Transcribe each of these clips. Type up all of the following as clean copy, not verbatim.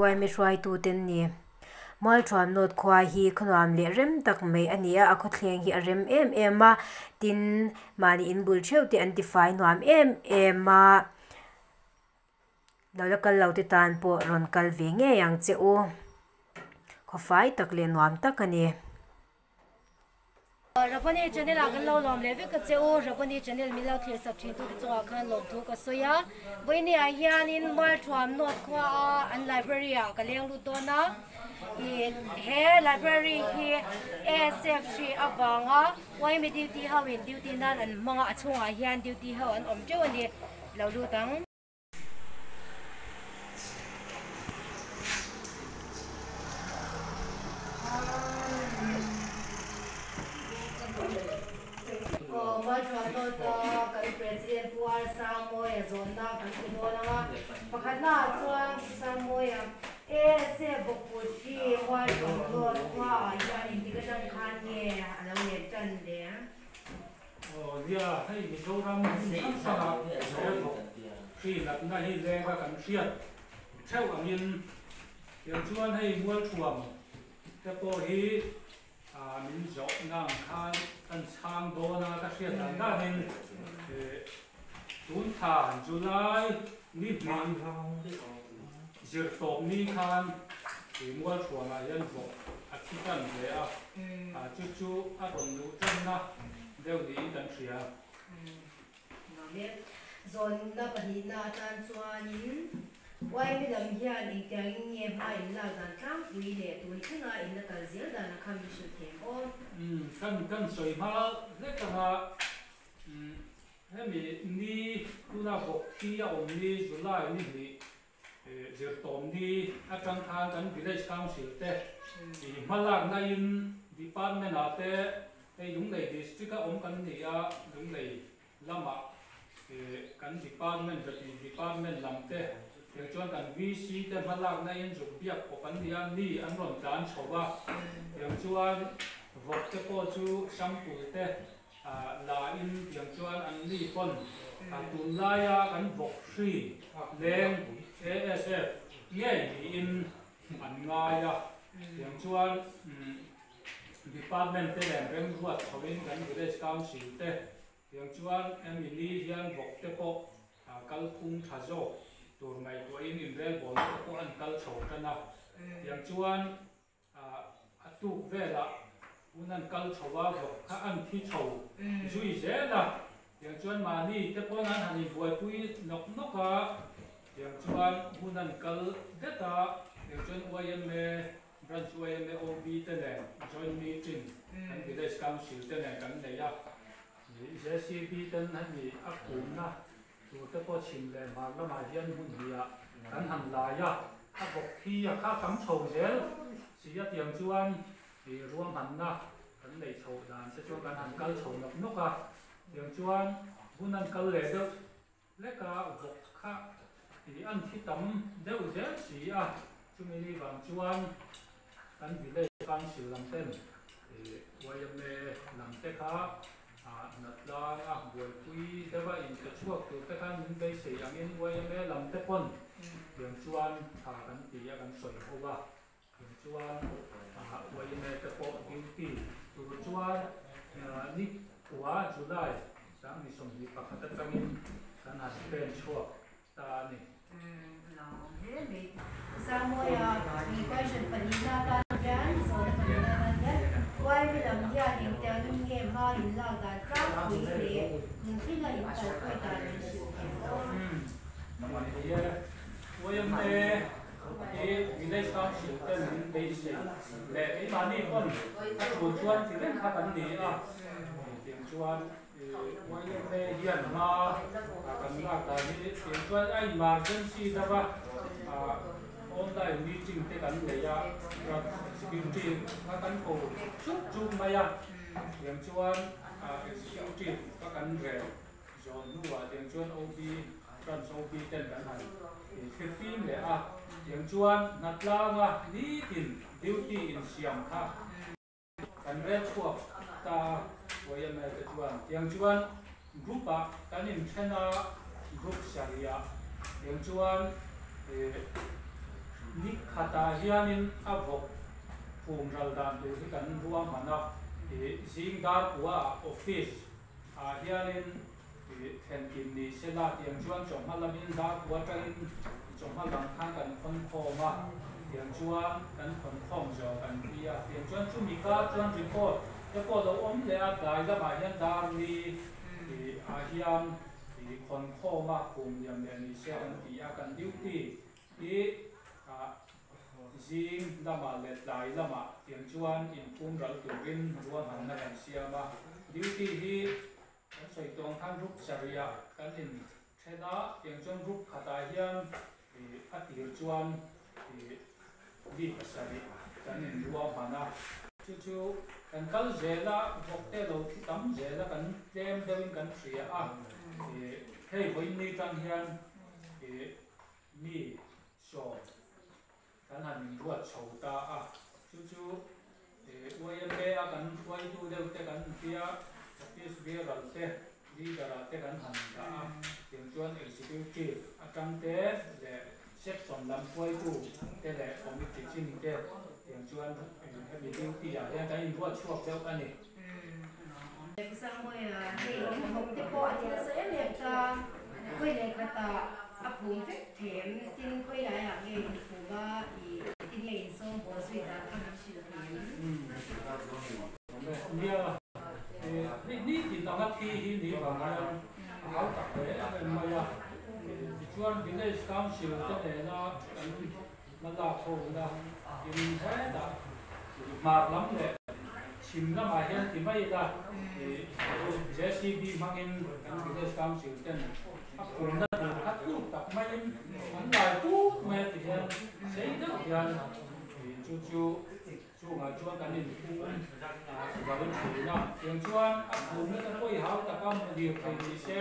YMA try to ten ni Mualthuam not khwa hi khnuam le rem tak mai ania a khothleng hi rem em a tin mani in bul theu ti antify nuam em a local lauti tan po ron kal ve nge yang che u khofai tak le nuam tak ani Rapani channel akan lo lom leve ka cheu Rapani channel milau thir sak thin tu chu akhan lo thu ka soya boini a hian in Mualthuam not khwa an library a ka leng lu to na he library hi ASF shi awanga YMA duty hawin duty nan an manga achunga hian duty haw an om teu ani lo lu tang Mualthuam not ka president puar samoy zona kan tinona pakhatna chuan samoy ASF bokputi Mualthuam not kwa ya indication khan nge alo le tan de dia hay mi program sa khi lập na hi le ka kan siat theo angin yang chuan hay Mualthuam te po hi min jo nang khan an chang do na ta siat dan da hin tun than July ni man zir tok ni khan Mualthuam a yan vo a thi kan le a chu a ron lu chen na deu ni dan sia no le zon na pahina tan chuanin YMA lam hian in tiang nge ma in la dan tang ui le tu thina in la kal zir dan a kham shu them on kan soi ma le ka ha he mi ni tu na bok thi a om ni July ni ni zir tom ni a tang than kan village council te malak na in department a te yung nei district a om kan ni a yung nei lama kan department lam te yang chuan kan VC te malak na in zuk biak ko kan ni an ron tlan chowa yang chuan Vawk te po chu shampoo te la in yang chuan an ni pon tun la ya kan Vawk free leng ASF ye ni in an nga ya yang chuan department te lem rem ruat thawin kan village council te yang chuan emily hian Vawk te po kal thung thazo tur mai to in rel bol te po an kal chho kana yang chuan atuk vela unan kal chowa Vawk kha an thi chho zui zela yang chuan mani te po nan hani buai pui nok a yang chuan unan kal deta yang chuan YMA branch YMA OB te ne joint meeting kan village council te ne kan nei a ni JCB ten hani a kawmna tu te po chim le ma la ma hian hun hi a kan han la ya a Vawk hi a kha kam chho zel si a tiang chuan ni ruam han na kan nei chho dan se chuan kan han kal chho nok a tiang chuan hunan kal le deuh le ka Vawk kha ni an thi tam deuh zel si a chumi ni wang chuan kan village council lam ten YMA lam te kha natlang a buai pui dewa in ka chuak tu te khan min bei sei angin YMA lam te pon yang chuan tha kan ti a kan soi howa yang chuan YMA te po duty tu chuan ni wa July sang ni som ni pakhat tangin kan ha spend chuak ta ni no he me samoya ni question panina ta jan so da panina ta YMA lam hian in tiang nge ma in la dan tang ui le in thina in kal pui dan shu YMA village council te min bei sei le mani pon a chu chuan ti len kha kan ni a tiang chuan YMA hian ma kan la ta ni tiang chuan ai emergency dawa online meeting te kan nei a executive ka kan ko chu maya tiang chuan executive ka kan re zon nuwa tiang chuan OB branch OB ten kan han 15 le a tiang chuan natlanga ni tin duty in siam kha kan re chuak ta YMA te chuan tiang chuan group a kan in thena group sharia tiang chuan nick khata hianin a vok phum ral dan tu hi kan ruam mana zing dar wa office hianin then kim ni sela tiang chuan chom halamin dar wa tangin chom halam khang kan khon khoma tiang chuan kan khon khom jo kan pia tiang chuan chu mi ka chuan report report lo om le a dai la ma hian dar ni hiam khon khoma phum yam le ni se kan pia kan duty zing lama le dai lama tiang chuan in phum ral turin ruam han na kan siama duty hi kan soi tong thang rup saria kan in thena tiang chuan rup khata hian a tir chuan di pasari kan in ruam hana chu kan kal zela vokte lo tam zela kan tlem deuin kan thria a hei voi ni tang hian mi so kan han ruat chhota a chu YMA a kan wai tu deuh te kan pia office bearer te leader te kan han da a tiang chuan executive atang te le section lam wai tu te le committee chin te tiang chuan heavy duty a hian kan in ruat chuak deuh ani sang moi hei hok te po atin sa em ta koi le kata apung te them tin koi la ya nge fu ba I tin le song bo sui da kan chi ni tin tanga thi hi ni ba ma hau tak le a ma ya chuan village council te le na kan na la kho na in he da ma lam le chim na ma hian ti mai da JCB mangin kan village council ten a phum na khat tu tak mai an lai tu me ti hian sei da hian chu nga chuan kan in phum ba ban thu na tiang chuan a phum na koi hau ta kam di phai ni se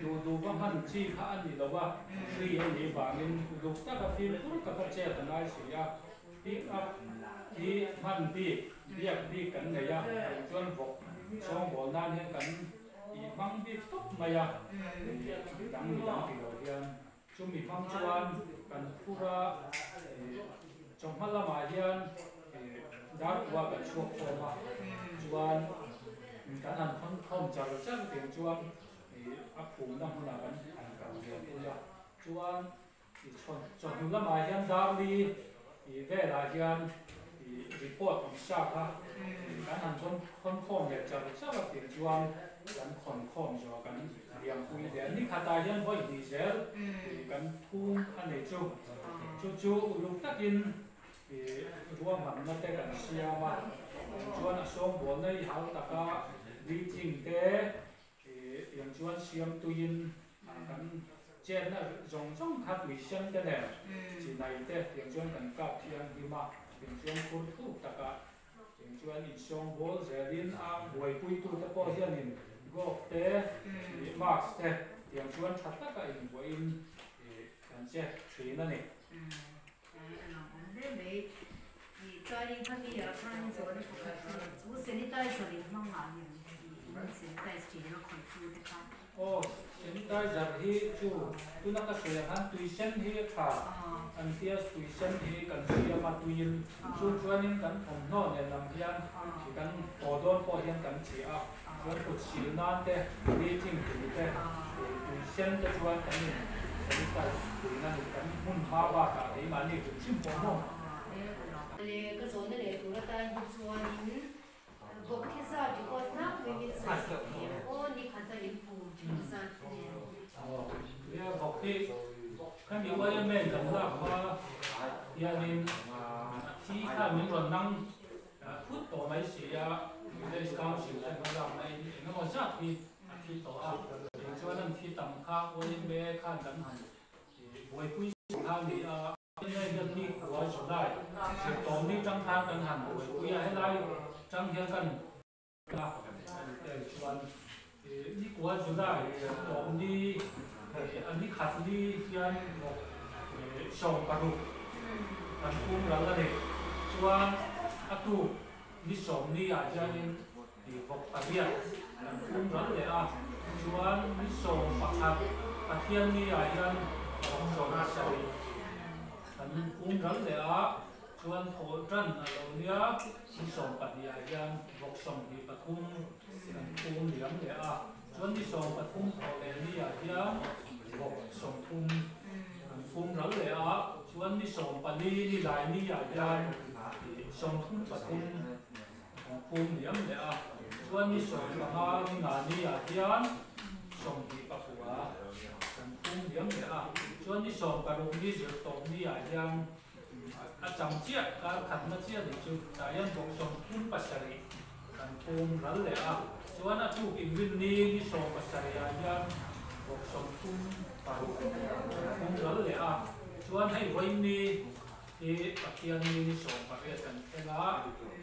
du ba han chi kha an ni lo wa free an ni ba min du ta ka phim tur ka ka che ta nai si ya pick up di man bi biak bi kan ne ya chuan vok song bol nan hen kan I mang bi top ma ya dang ni dang ti lo hian chu mi mang chuan kan pura chom hala ma hian dar wa kan chuak khoma chuan kan han khon khom char char tiang chuan a phum na huna kan an kan le ya chuan chom la ma hian dar li ve la hian report on shark ha kan han khon khom le char char tiang chuan kan khon khom jo kan riam pui le ni khata hian voi ni zel kan phum ane chu luk takin ruam ham na te kan siama chuan a song bol nei hau taka reaching te yang chuan siam tuin kan chen na zong khat mi siam te ne chi nai te yang chuan kan kap thiam hima yang chuan khur thu taka yang chuan in song bol zelin a boi pui tu te po hian in go te max te yang chuan that taka in boin kan che thina ni Maybe trying to be a friend or to sanitize in Mangani, sanitize to food. Oh, sanitizer hi chu tu na ka se han tuition hi kha an tias tuition hi kan sia ma tuin chu chuanin kan thom no ne lam hian kan odon po hian kan chi a chuan ku sil nan te meeting ti te tuition te chuan kan ni sanitize tuina ni kan mun ma ba ka ei ma ni chu chim po mo le ka zon le tu la tan hu chuanin bok khisa ti ko na we mi sa o ni khata in pu sa ya bok hi kan mi YMA kan la ma ya nin chi kha min ron nang phut to mai si ya le kam si la kan la mai no mo sa thi to a chuan an thi tam kha YMA khan dan han boi pui kha ni a này được đi của số đại việc tóm đi trong thang cần hẳn của quý hay lai trong hiện cần là để chuẩn đi của số đại tóm đi anh đi khát đi hiện một sòng cà rục anh cũng là để chuẩn atu đi sòng đi ở trên thì học tập biệt anh cũng rất để chuẩn đi sòng bạc hạt thiên đi ở trên sòng sợi kan phum ral le a chuan thaw tran a lo nia ni som pahnih ah hian vok som hi pathum kan phum liam le a chuan ni som pathum thaw le ni ah hian vok som thum kan phum ral le a chuan ni som pali ni lai ni ah hian som thum pathum kan phum liam le a chuan ni som panga ni nga ni ah hian som hi pakua kan phum liam le a chuan ni som paruk ni zir tom ni ah hian a chang chia ka khatna chia ni chu ta yan vok som thum pasari kan phum ral le a chuan a thu in win ni som pasari ah hian vok som thum paruk phum ral le a chuan hei YMA e pakian ni som pare kan thela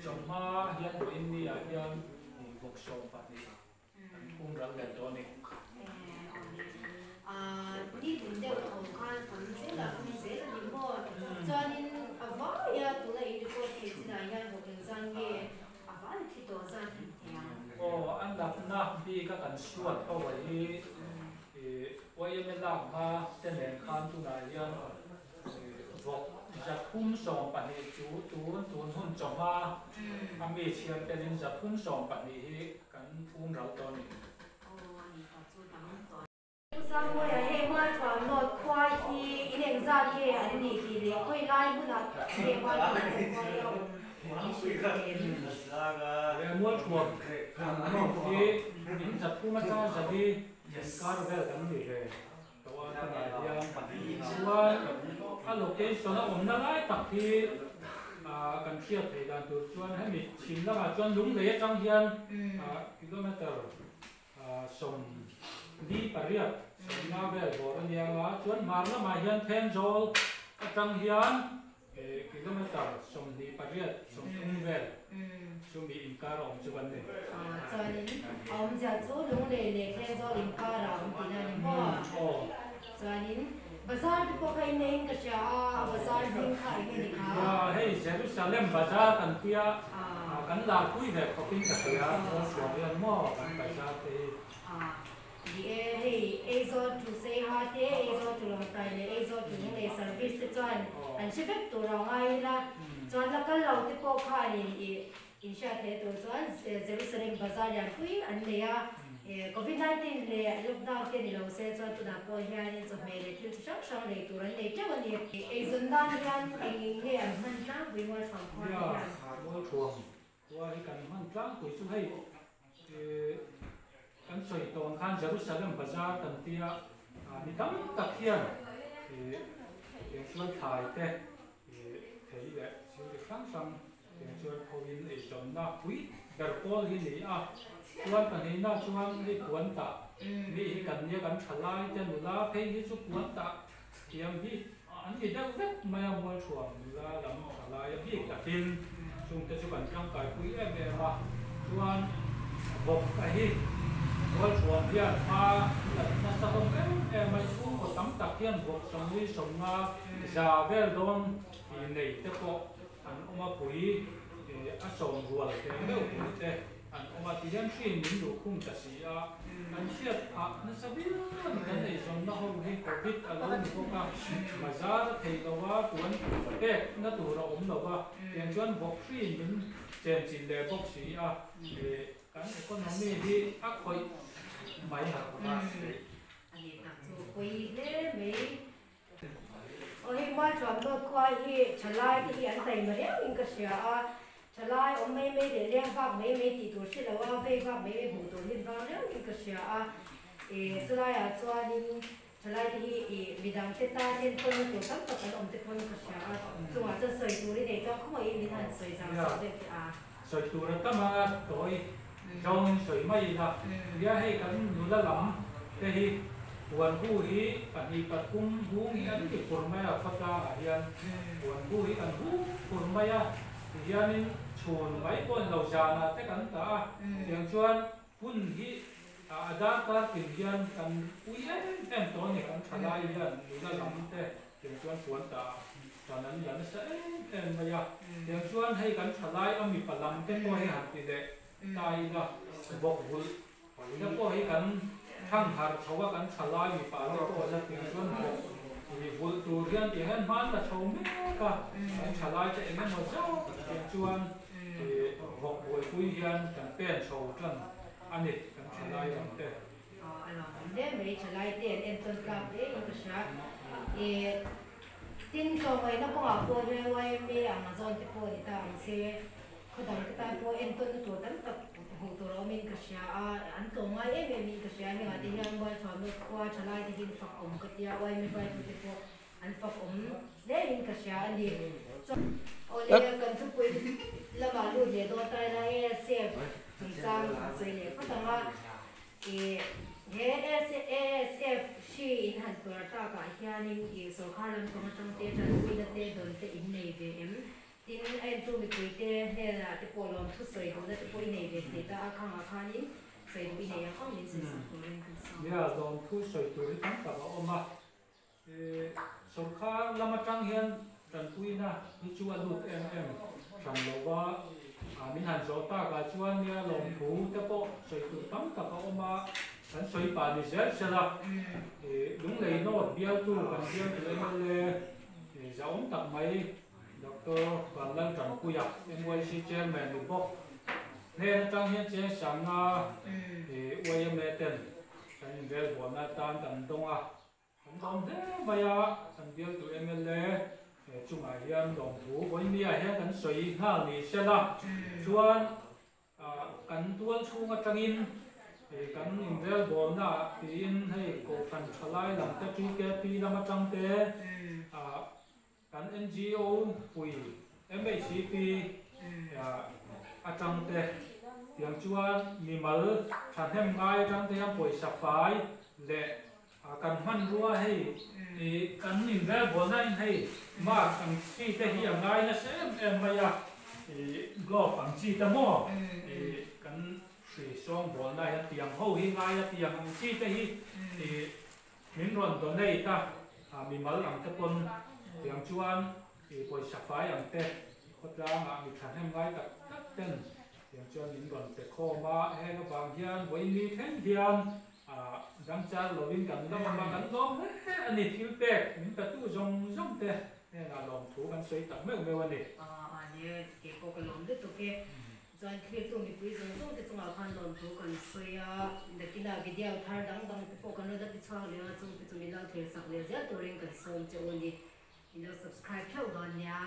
chongma hian YMA ah hian vok som pari kan phum ral le to ni đi đến đâu thầu khan thằng sẽ là không sẽ là những bộ cho nên vợ ya tụi lại đi qua thì chỉ là ya một cái gian nghe vợ thì tổ gian thì oh anh đáp na đi các cần suốt câu vậy YMA làm ha tên đèn khan tu này ya vok giặc phun sòng bản địa chú hôn trồng ha anh bị chia tên giặc phun sòng bản địa cần phun rau to này sang ngôi ở hệ mai thoáng nốt khoai thì in hình ra thì anh đi thì để quay lại bữa nào hệ mai mua chuột thì những giặc phun nó cho giặc đi cá về cần gì vềตัวขนาดยังว่าถ้าโลเคชั่นเราผมน่าไล่ตักที่กันเทียบในการตัวชวนให้มีชิมแล้วมาชวนลุงเลยจังเฮียนกิโลเมตรส่งดีปริยัติส่งมาเวลบอกอันยังว่าชวนมาแล้วมาเฮียนเทนโจลจังเฮียนกิโลเมตรส่งดีปริยัติส่งทุ่งเวลช่วงมีอินการองจุบันเนี่ยcho nên ông già chú đúng để theo do linh ca là ông tin anh po cho nên bazaar đi qua cái này cái gì bazaar linh khai cái gì à hey Jerusalem bazaar kan tia kan la kui về có pin cái gì à so bien mo kan bazaar thì hey ezo tu say ha te ezo tu long tai le ezo tu ng le service te chuan an shipet tu rong ai la chuan la kal lo te po kha ni insha te tu chuan Jerusalem bazaar ya kui an le ya COVID-19 le lockdown te ni lo se chuan tu na po hian in so me le tu shang shang le tu ran le che wan ni ezo dan hian eng nge an man na we wa from point ya mo chuang wa hi kan man tlang kui chu hei kan soi ton khan Jerusalem bazaar kan tia ni tam tak hian chuan thai te thei le chu de khang sang chuan phowin e chom na pui dar pol hi ni a chuan kan hi na chuan ni kuan ta mi hi kan nia kan thalai te nu la phei hi chu kuan ta tiam hi an hi deuh vek mai a mual thuam la lam thalai hi ka tin chung te chu kan tang kai pui em a chuan vok ka hi mual thuam hian na sa hom mai chu ko tam tak hian vok som ni som nga za vel don hi nei te ko an oma pui a som rual te meu pui te an oma ti hian thin min lu khum ta si a an chiat na sabia kan nei som na hom hi covid alo ni ko ka bazar thei lawa tuan te na tu ra om lawa tiang chuan vok thin min chen chin le bok si a kan economy hi a khoi mai ha ka ani tak chu koi le me oi ma chom no khoi hi chalai hi an tai ma riang in ka sia a chalai om me de leng phak me ti tur si lawa ve phak me bu tur hin ba riang in ka sia a sulai a chuanin chalai hi midang te ta nen kon tu tam tak an om te kon ka sia a chuwa cha soi tur ni de cho khoi min han soi jang so de a soi tur ta ma toi trong soi mai la ya hei kan nu la lam te hi wan hu hi kan hi patum hu hi an ki kurmai a fata a hian wan hu hi kan hu kurmai a hianin chhun mai pon lo jana te kan ta tiang chuan hun hi ada ta kin hian kan ui em to ni kan thalai hian nu la lam te tiang chuan puan ta chanan yan sa em maya tiang chuan hei kan thalai ami palam te ko hi han ti de tai la bok bul te ko hi kan thang har thawa kan thalai mi pa te ko na tiang chuan bok vul tu rian tiếng anh man là thầu mẹ cả trả lại cho anh em một số tiếng chuan học buổi cuối hiền cần tiền sầu chân anh ấy cần trả lại làm thế anh để mấy trả lại tiền em tuân cam đấy cái sao tin cho mấy nó có học qua về YMA Amazon thì có đi ta sẽ có đồng cái ta có em tuân tu tận tập hồ tổ lo mình cái sao anh tổ mai em mình cái sao nhưng mà đi ngang qua chọn được qua trả lại thì hin phật ông cái tia YMA phải thì có anh phật ông để mình cái sao anh đi ôi cần chụp quên là mà luôn để đôi tay là ASF chúng ta rồi để có đồng mà ASF she in had to attack a hianing so khalam ko matang te tan win te don te in nei ve em tin en tu mi kui te ne la te polom thu soi ho na te poi nei ve te ta khang a khanin sei wi nei a khang min se sa ko ren kan sa ya don thu soi tu ri tam ta ba oma so kha lama tang hian tan pui na ni chu alut em sang lo wa min han zo ta ka chuan nia lom thu te po soi tu tam ta ba oma kan soi pa ni se la đúng lấy nó biao tu kan biao tu em le giống tập mấy doctor Văn Lan Trần Quy Yak NYC chairman được bốc nên trong hiện chế sáng YMA tên kan về bộ na tan tan đông thế bây giờ kan biao tu em le chung ai hiền đồng thủ với mi ai hiền kan soi ha ni se la chuan kan tuan chung ở trong in kan invel bom na tin hei ko kan thalai lam ta tri ke pi lama tang te kan NGO pui MACP atang te tiang chuan mimal than hem ngai tang te am poi safai le kan man ruwa hei kan invel bom na in hei ma kan chi te hi ngai na sem em maya go pang chi ta mo kan song bol na ya tiang ho hi ngai ya tiang ang chi te hi min ron do nei ta mi mal ang te pon tiang chuan poi safai ang te khot ra ma mi than hem ngai tak ten tiang chuan min ron te kho ma he ga bang hian voi ni then hian dang cha lovin kan la ma kan lom ani thil pek min ta tu zong te ne la lom thu kan sei tak me ani ani ke ko ka lom de to ke zan clear to mi pui zong zong te chunga khan lom thu kan soya da kina video thar dang te po kan da ti chang le chung te chumi lang thir sak le zia to ring kan som che oni ino subscribe thau don ya